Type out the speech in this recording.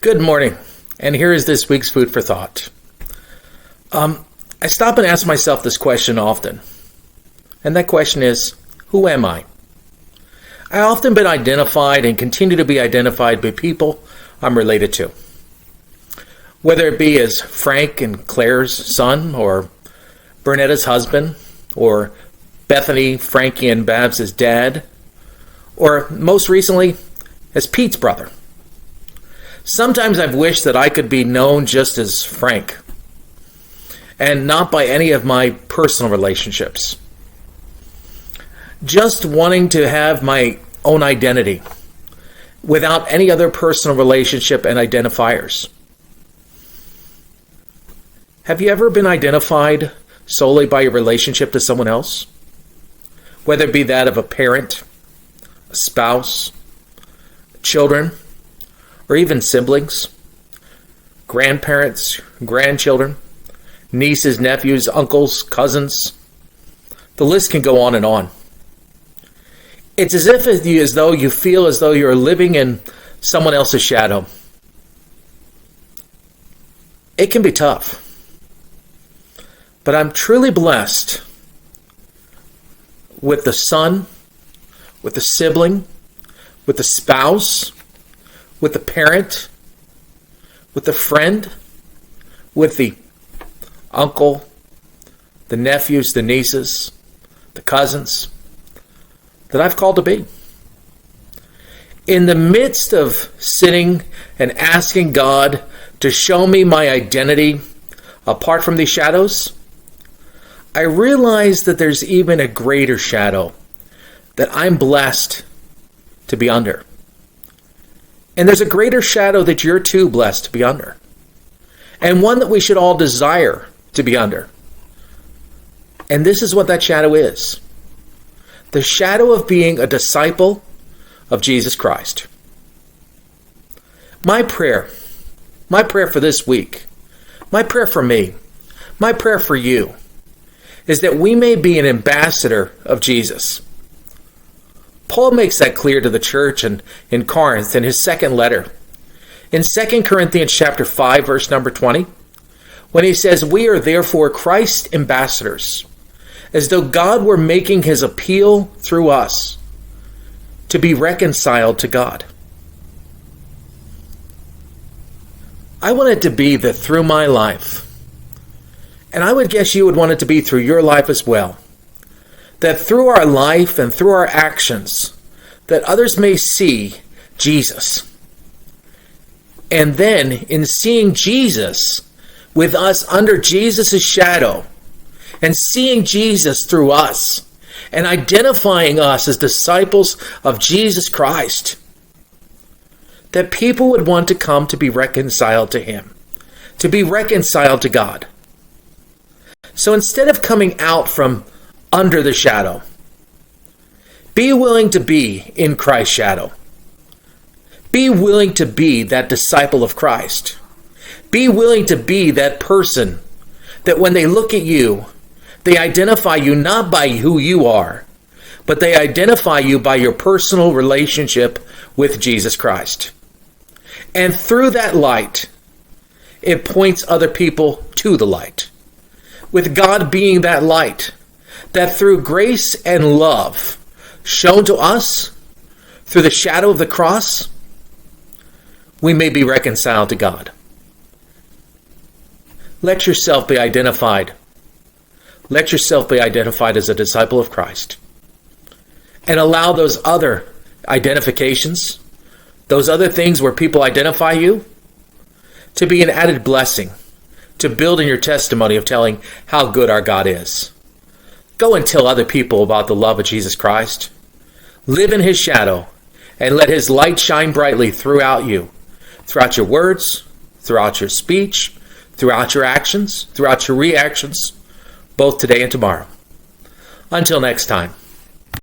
Good morning, and here is this week's food for thought. I stop and ask myself this question often, and that question is, who am I? I often been identified and continue to be identified by people I'm related to. Whether it be as Frank and Claire's son, or Bernetta's husband, or Bethany, Frankie, and Babs' dad, or most recently, as Pete's brother. Sometimes I've wished that I could be known just as Frank, and not by any of my personal relationships. Just wanting to have my own identity, without any other personal relationship and identifiers. Have you ever been identified solely by your relationship to someone else? Whether it be that of a parent, a spouse, children, or even siblings, grandparents, grandchildren, nieces, nephews, uncles, cousins. The list can go on and on. It's as though you feel as though you're living in someone else's shadow. It can be tough. But I'm truly blessed with the son, with the sibling, with the spouse, with the parent, with the friend, with the uncle, the nephews, the nieces, the cousins that I've called to be. In the midst of sitting and asking God to show me my identity apart from these shadows, I realize that there's even a greater shadow that I'm blessed to be under. And there's a greater shadow that you're too blessed to be under. And one that we should all desire to be under. And this is what that shadow is. The shadow of being a disciple of Jesus Christ. My prayer for this week, my prayer for me, my prayer for you, is that we may be an ambassador of Jesus. Paul makes that clear to the church in Corinth in his second letter. In 2 Corinthians chapter 5, verse number 20, when he says, "We are therefore Christ's ambassadors, as though God were making his appeal through us to be reconciled to God." I want it to be that through my life, and I would guess you would want it to be through your life as well, that through our life and through our actions, that others may see Jesus. And then in seeing Jesus with us under Jesus' shadow, and seeing Jesus through us, and identifying us as disciples of Jesus Christ, that people would want to come to be reconciled to him, to be reconciled to God. So instead of coming out from under the shadow, be willing to be in Christ's shadow. Be willing to be that disciple of Christ. Be willing to be that person that when they look at you, they identify you not by who you are, but they identify you by your personal relationship with Jesus Christ. And through that light, it points other people to the light. With God being that light, that through grace and love shown to us through the shadow of the cross, we may be reconciled to God. Let yourself be identified. Let yourself be identified as a disciple of Christ. And allow those other identifications, those other things where people identify you, to be an added blessing, to build in your testimony of telling how good our God is. Go and tell other people about the love of Jesus Christ. Live in his shadow and let his light shine brightly throughout you, throughout your words, throughout your speech, throughout your actions, throughout your reactions, both today and tomorrow. Until next time.